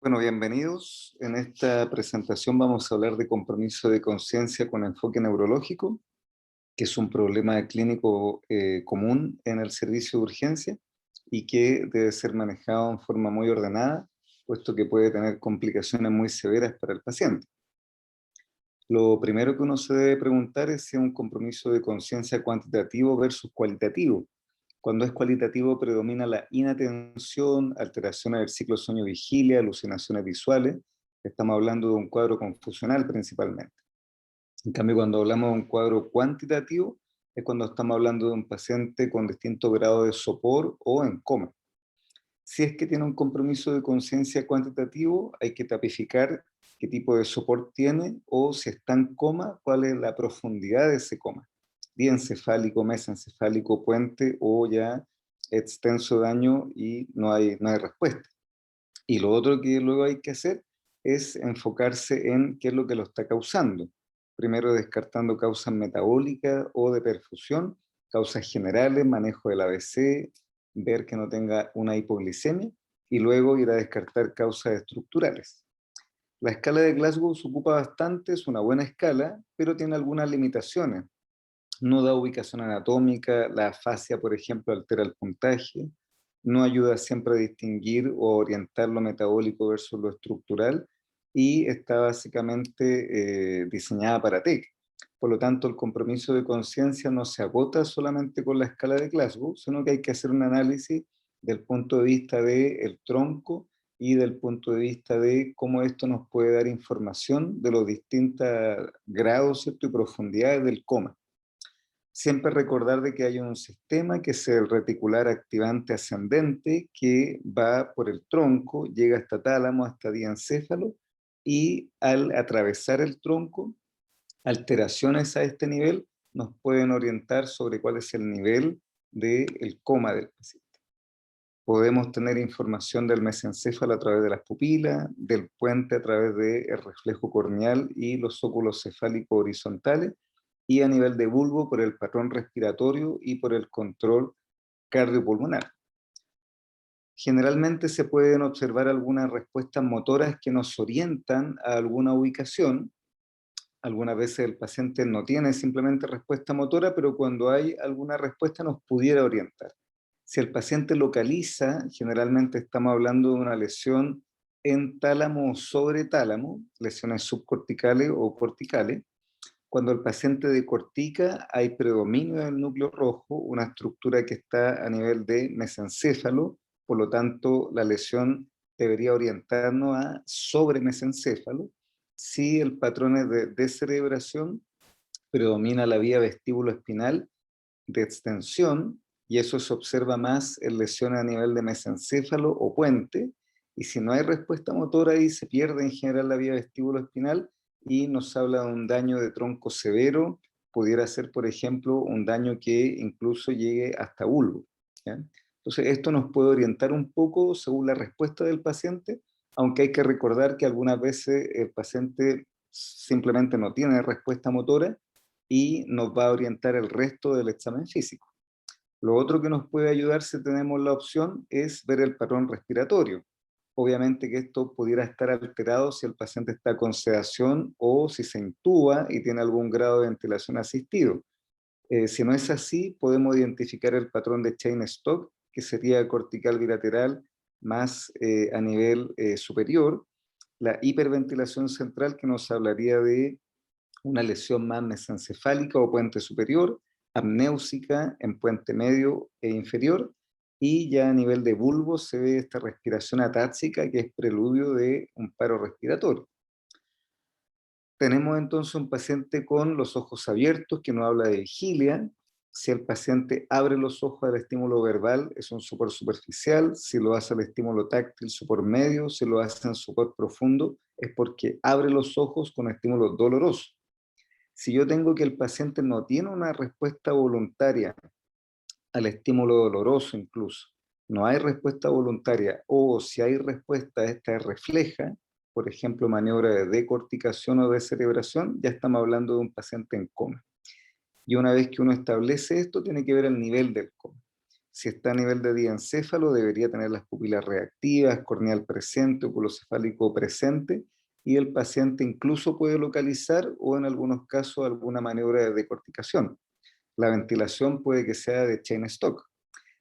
Bueno, bienvenidos. En esta presentación vamos a hablar de compromiso de conciencia con enfoque neurológico, que es un problema clínico común en el servicio de urgencia y que debe ser manejado en forma muy ordenada, puesto que puede tener complicaciones muy severas para el paciente. Lo primero que uno se debe preguntar es si es un compromiso de conciencia cuantitativo versus cualitativo. Cuando es cualitativo predomina la inatención, alteraciones del ciclo sueño-vigilia, alucinaciones visuales. Estamos hablando de un cuadro confusional principalmente. En cambio, cuando hablamos de un cuadro cuantitativo, es cuando estamos hablando de un paciente con distinto grado de sopor o en coma. Si es que tiene un compromiso de conciencia cuantitativo, hay que tipificar qué tipo de soporte tiene o si está en coma, cuál es la profundidad de ese coma. Diencefálico, mesencefálico, puente o ya extenso daño y no hay respuesta. Y lo otro que luego hay que hacer es enfocarse en qué es lo que lo está causando. Primero descartando causas metabólicas o de perfusión, causas generales, manejo del ABC, ver que no tenga una hipoglicemia y luego ir a descartar causas estructurales. La escala de Glasgow se ocupa bastante, es una buena escala, pero tiene algunas limitaciones. No da ubicación anatómica, la afasia, por ejemplo, altera el puntaje, no ayuda siempre a distinguir o orientar lo metabólico versus lo estructural y está básicamente diseñada para TEC. Por lo tanto, el compromiso de conciencia no se agota solamente con la escala de Glasgow, sino que hay que hacer un análisis del punto de vista del tronco y del punto de vista de cómo esto nos puede dar información de los distintos grados, ¿cierto? Y profundidades del coma. Siempre recordar de que hay un sistema que es el reticular activante ascendente que va por el tronco, llega hasta tálamo, hasta diencéfalo y al atravesar el tronco, alteraciones a este nivel nos pueden orientar sobre cuál es el nivel del coma del paciente. Podemos tener información del mesencéfalo a través de las pupilas, del puente a través del reflejo corneal y los óculos cefálicos horizontales, y a nivel de bulbo por el patrón respiratorio y por el control cardiopulmonar. Generalmente se pueden observar algunas respuestas motoras que nos orientan a alguna ubicación. Algunas veces el paciente no tiene simplemente respuesta motora, pero cuando hay alguna respuesta nos pudiera orientar. Si el paciente localiza, generalmente estamos hablando de una lesión en tálamo o sobre tálamo, lesiones subcorticales o corticales. Cuando el paciente decortica, hay predominio del núcleo rojo, una estructura que está a nivel de mesencéfalo, por lo tanto la lesión debería orientarnos a sobre mesencéfalo. Si el patrón es de descerebración, predomina la vía vestíbulo-espinal de extensión, y eso se observa más en lesiones a nivel de mesencéfalo o puente, y si no hay respuesta motora ahí se pierde en general la vía vestíbulo-espinal y nos habla de un daño de tronco severo, pudiera ser por ejemplo un daño que incluso llegue hasta bulbo, ¿ya? Entonces esto nos puede orientar un poco según la respuesta del paciente, aunque hay que recordar que algunas veces el paciente simplemente no tiene respuesta motora y nos va a orientar el resto del examen físico. Lo otro que nos puede ayudar si tenemos la opción es ver el patrón respiratorio. Obviamente que esto pudiera estar alterado si el paciente está con sedación o si se intuba y tiene algún grado de ventilación asistido. Si no es así, podemos identificar el patrón de Cheyne-Stokes, que sería cortical bilateral más a nivel superior, la hiperventilación central, que nos hablaría de una lesión más mesencefálica o puente superior, apnéusica en puente medio e inferior, y ya a nivel de bulbo se ve esta respiración atáxica que es preludio de un paro respiratorio. Tenemos entonces un paciente con los ojos abiertos que nos habla de vigilia. Si el paciente abre los ojos al estímulo verbal, es un sopor superficial. Si lo hace al estímulo táctil, sopor medio. Si lo hace en sopor profundo, es porque abre los ojos con estímulo doloroso. Si yo tengo que el paciente no tiene una respuesta voluntaria al estímulo doloroso incluso, no hay respuesta voluntaria, o si hay respuesta, esta refleja, por ejemplo, maniobra de decorticación o descerebración, ya estamos hablando de un paciente en coma. Y una vez que uno establece esto, tiene que ver el nivel del coma. si está a nivel de diencéfalo, debería tener las pupilas reactivas, corneal presente, oculocefálico presente, y el paciente incluso puede localizar, o en algunos casos, alguna maniobra de decorticación. La ventilación puede que sea de Cheyne-Stokes.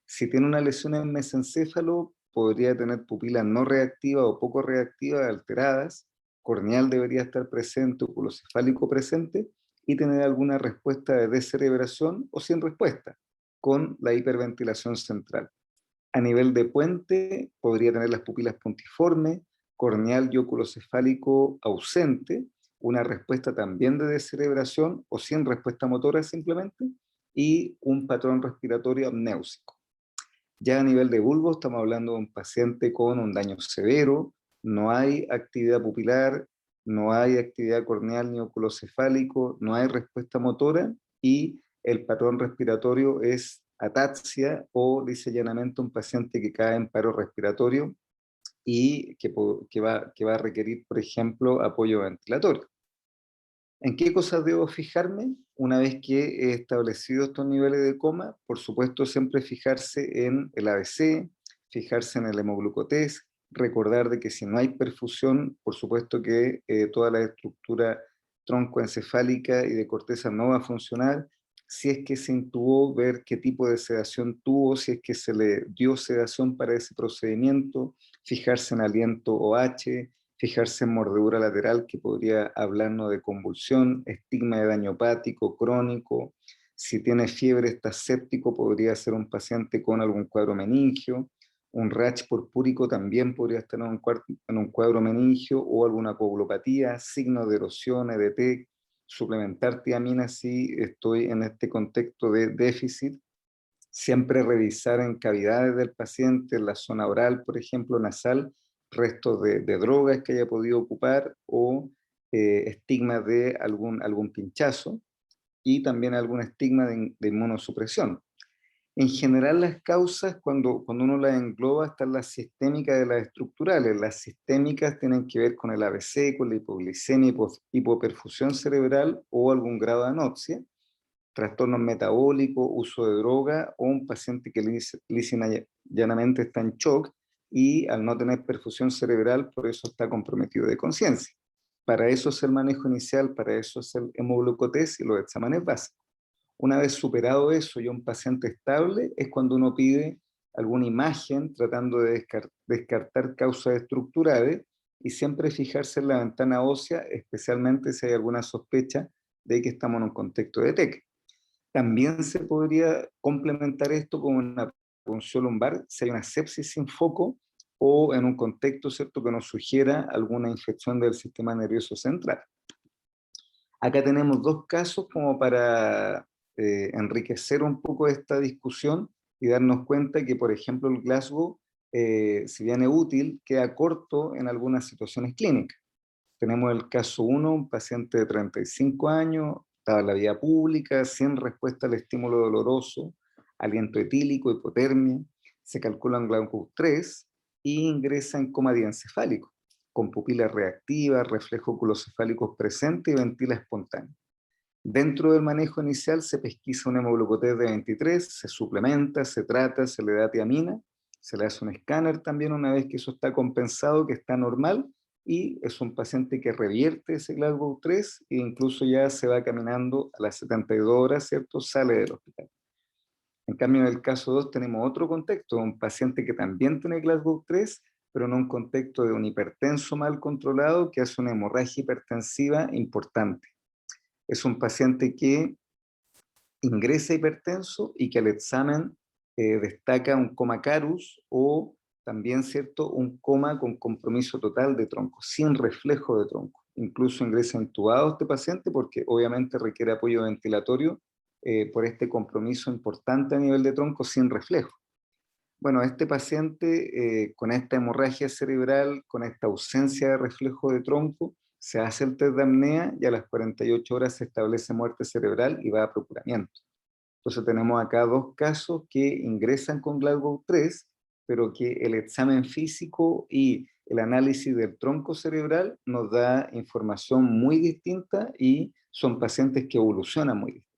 Si tiene una lesión en mesencéfalo, podría tener pupilas no reactivas o poco reactivas alteradas, corneal debería estar presente, oculocefálico presente, y tener alguna respuesta de descerebración o sin respuesta, con la hiperventilación central. A nivel de puente, podría tener las pupilas puntiformes, corneal y oculocefálico ausente, una respuesta también de descerebración o sin respuesta motora simplemente, y un patrón respiratorio apnéusico. Ya a nivel de bulbo estamos hablando de un paciente con un daño severo, no hay actividad pupilar, no hay actividad corneal ni oculocefálico, no hay respuesta motora y el patrón respiratorio es ataxia o, dice llanamente, un paciente que cae en paro respiratorio y que va a requerir, por ejemplo, apoyo ventilatorio. ¿En qué cosas debo fijarme? Una vez que he establecido estos niveles de coma, por supuesto siempre fijarse en el ABC, fijarse en el hemoglucotés, recordar de que si no hay perfusión, por supuesto que toda la estructura troncoencefálica y de corteza no va a funcionar. Si es que se intubó, ver qué tipo de sedación tuvo, si es que se le dio sedación para ese procedimiento, fijarse en aliento OH, fijarse en mordedura lateral, que podría hablarnos de convulsión, estigma de daño hepático crónico. Si tiene fiebre, está séptico, podría ser un paciente con algún cuadro meningio. Un rash purpúrico también podría estar en un cuadro meningio, o alguna coagulopatía, signos de erosión, EDT, suplementar tiamina si estoy en este contexto de déficit. Siempre revisar en cavidades del paciente, en la zona oral, por ejemplo, nasal, restos de drogas que haya podido ocupar o estigmas de algún pinchazo, y también algún estigma de inmunosupresión. En general, las causas, cuando uno las engloba, están las sistémicas y las estructurales. Las sistémicas tienen que ver con el ABC, con la hipoglicemia, hipoperfusión cerebral o algún grado de anoxia, trastornos metabólicos, uso de droga, o un paciente que lisa y llanamente está en shock y al no tener perfusión cerebral, por eso está comprometido de conciencia. Para eso es el manejo inicial, para eso es el hemoglucotés y los exámenes básicos. Una vez superado eso y un paciente estable, es cuando uno pide alguna imagen tratando de descartar causas estructurales, y siempre fijarse en la ventana ósea, especialmente si hay alguna sospecha de que estamos en un contexto de TEC. También se podría complementar esto con una punción lumbar si hay una sepsis sin foco o en un contexto, ¿cierto?, que nos sugiera alguna infección del sistema nervioso central. Acá tenemos dos casos como para enriquecer un poco esta discusión y darnos cuenta que, por ejemplo, el Glasgow, si bien es útil, queda corto en algunas situaciones clínicas. Tenemos el caso 1, un paciente de 35 años, estaba en la vía pública, sin respuesta al estímulo doloroso, aliento etílico, hipotermia, se calcula un Glasgow 3 y ingresa en coma diencefálico, con pupilas reactivas, reflejos oculocefálicos presentes y ventila espontánea. Dentro del manejo inicial se pesquisa un hemoglucotés de 23, se suplementa, se trata, se le da tiamina, se le hace un escáner también una vez que eso está compensado, que está normal, y es un paciente que revierte ese Glasgow 3 e incluso ya se va caminando a las 72 horas, ¿cierto? Sale del hospital. En cambio, en el caso 2 tenemos otro contexto, un paciente que también tiene Glasgow 3, pero en un contexto de un hipertenso mal controlado que hace una hemorragia hipertensiva importante. Es un paciente que ingresa hipertenso y que al examen destaca un coma carus o también, ¿cierto?, un coma con compromiso total de tronco, sin reflejo de tronco. Incluso ingresa intubado este paciente porque obviamente requiere apoyo ventilatorio por este compromiso importante a nivel de tronco sin reflejo. Bueno, este paciente con esta hemorragia cerebral, con esta ausencia de reflejo de tronco, se hace el test de apnea y a las 48 horas se establece muerte cerebral y va a procuramiento. Entonces tenemos acá dos casos que ingresan con Glasgow 3, pero que el examen físico y el análisis del tronco cerebral nos da información muy distinta y son pacientes que evolucionan muy distinto.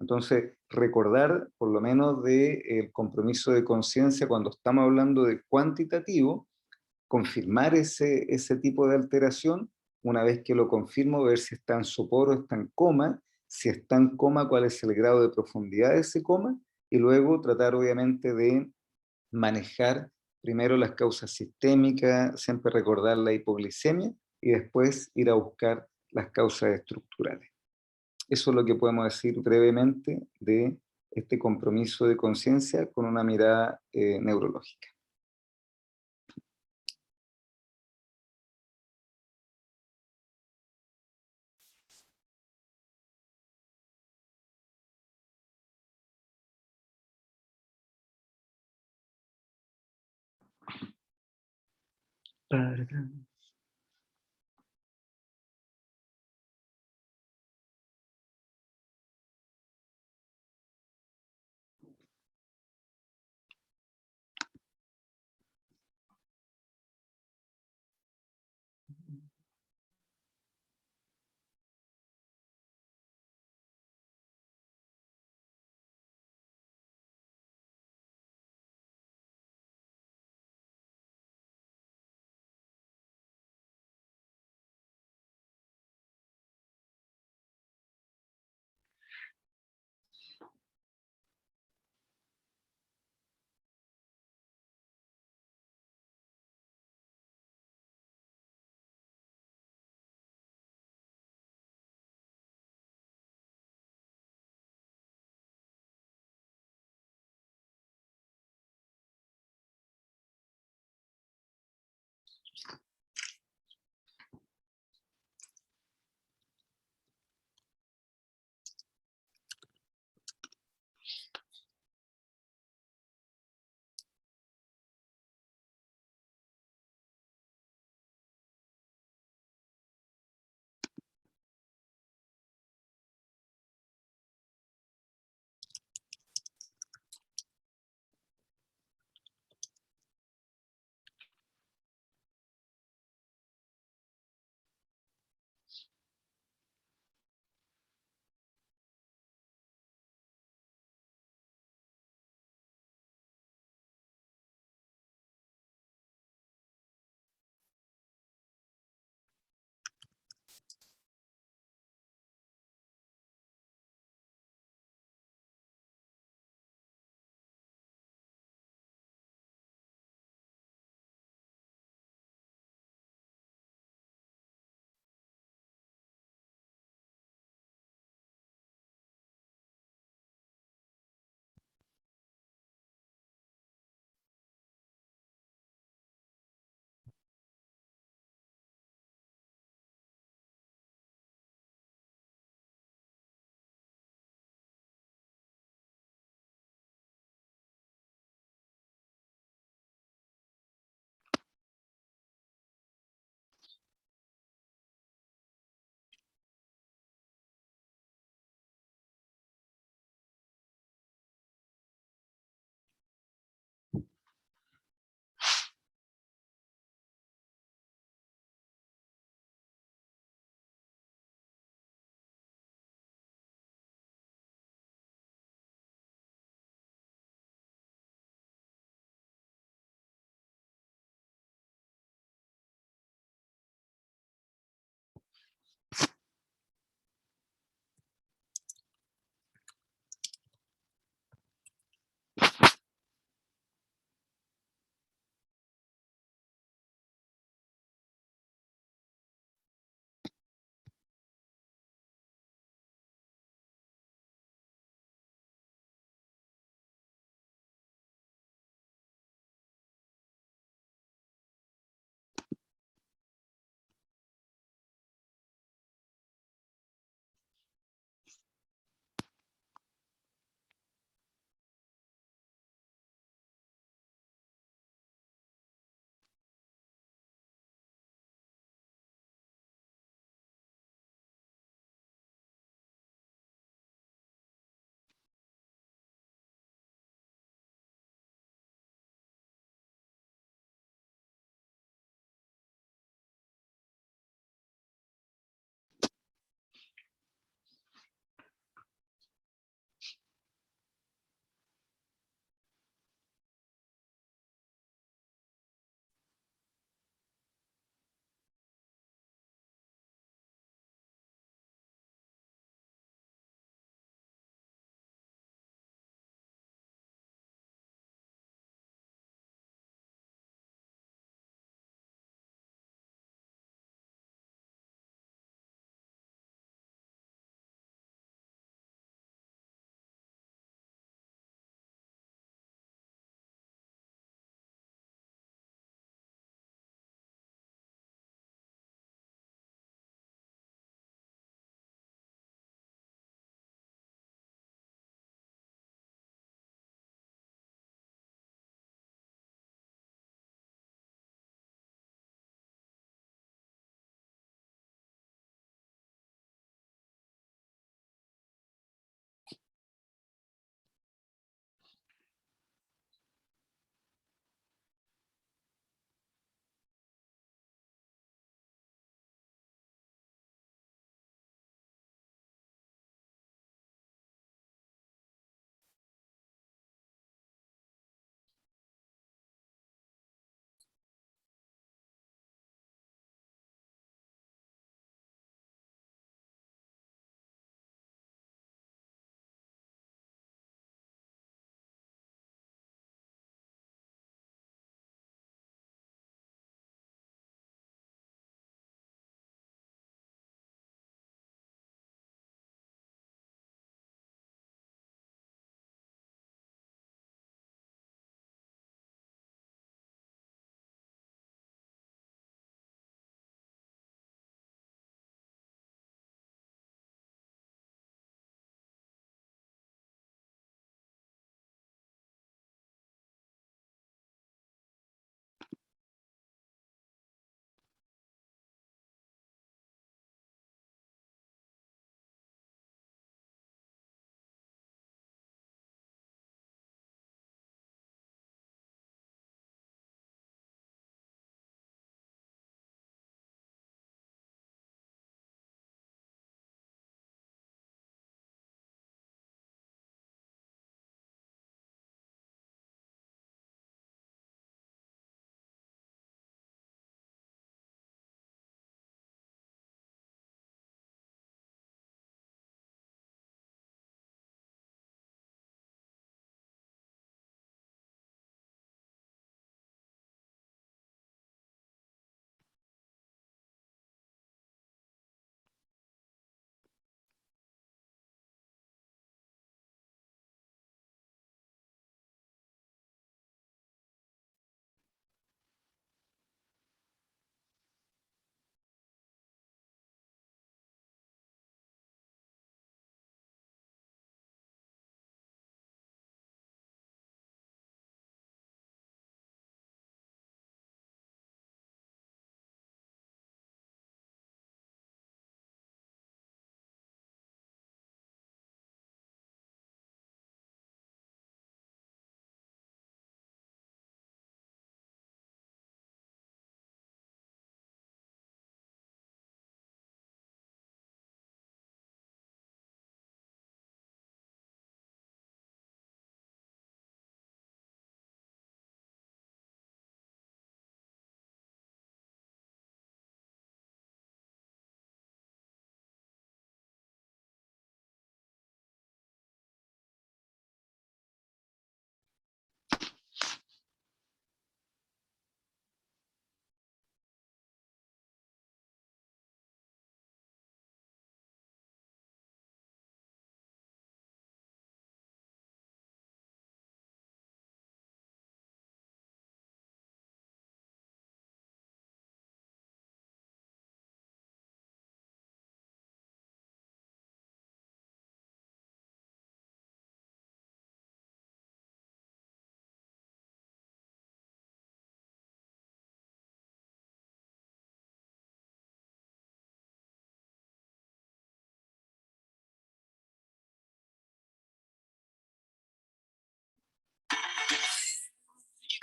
Entonces, recordar por lo menos del compromiso de conciencia cuando estamos hablando de cuantitativo, confirmar ese tipo de alteración, una vez que lo confirmo, ver si está en sopor o está en coma, si está en coma, cuál es el grado de profundidad de ese coma, y luego tratar obviamente de manejar primero las causas sistémicas, siempre recordar la hipoglicemia, y después ir a buscar las causas estructurales. Eso es lo que podemos decir brevemente de este compromiso de conciencia con una mirada neurológica.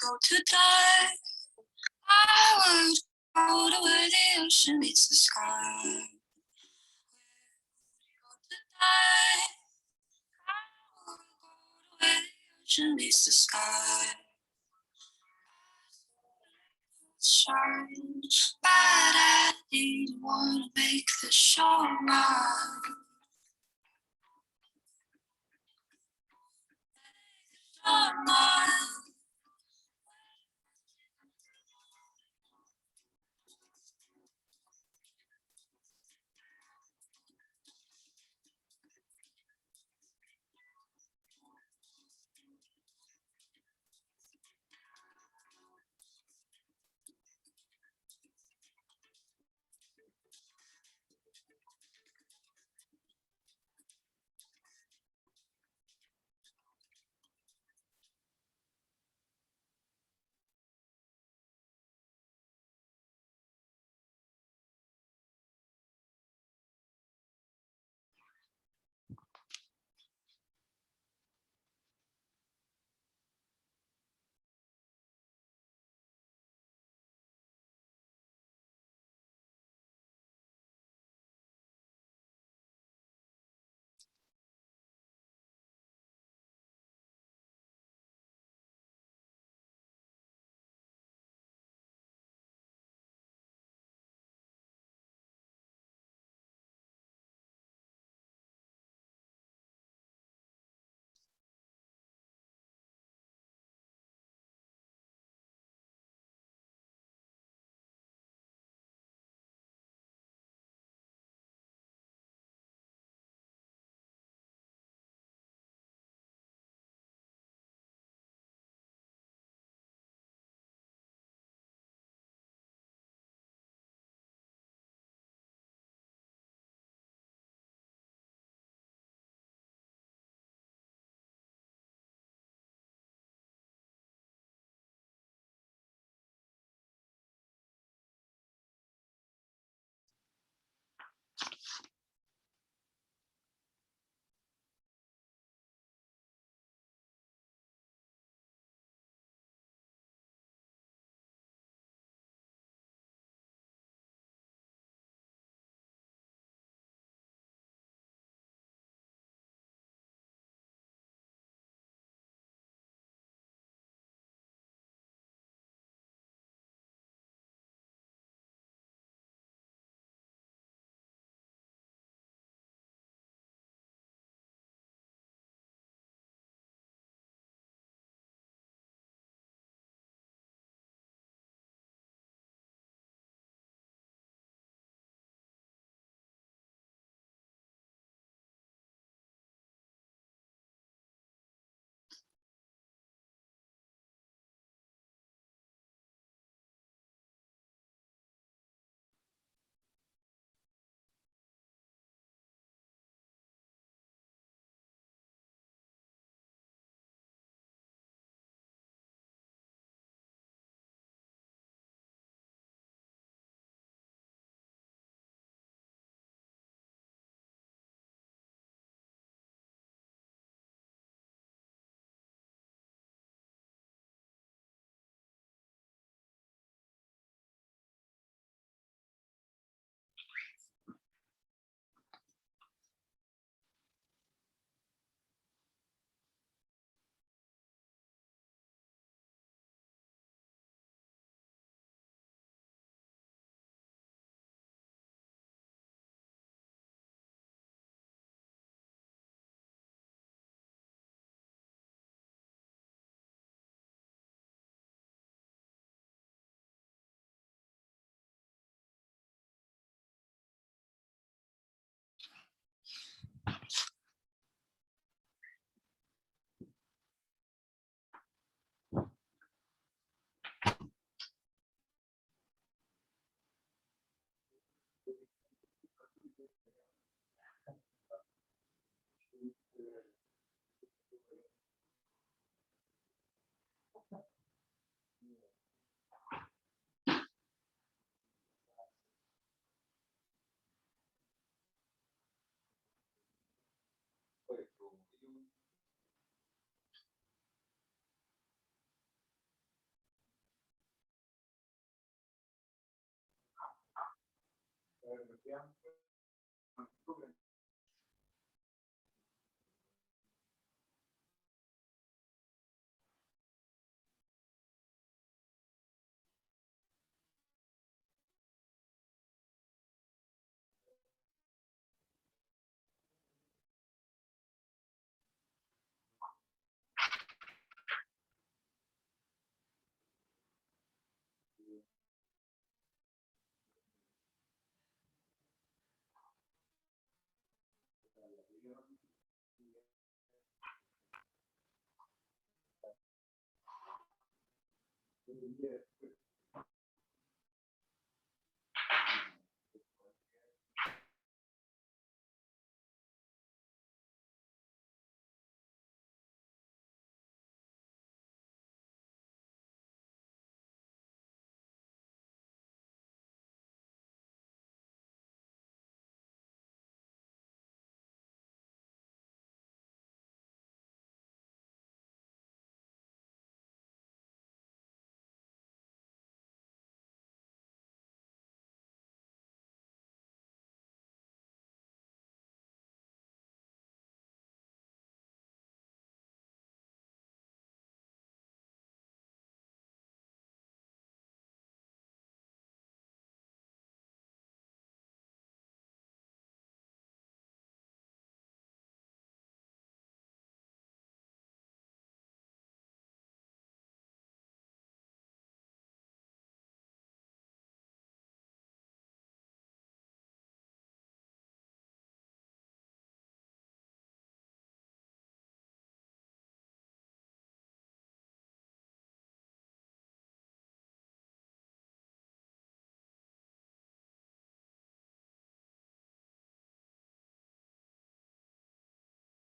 go to die, I would go to where the ocean meets the sky. Where would you go to die? I would go to where the ocean meets the sky. Shine, but I didn't want to make the show mine. Show mine.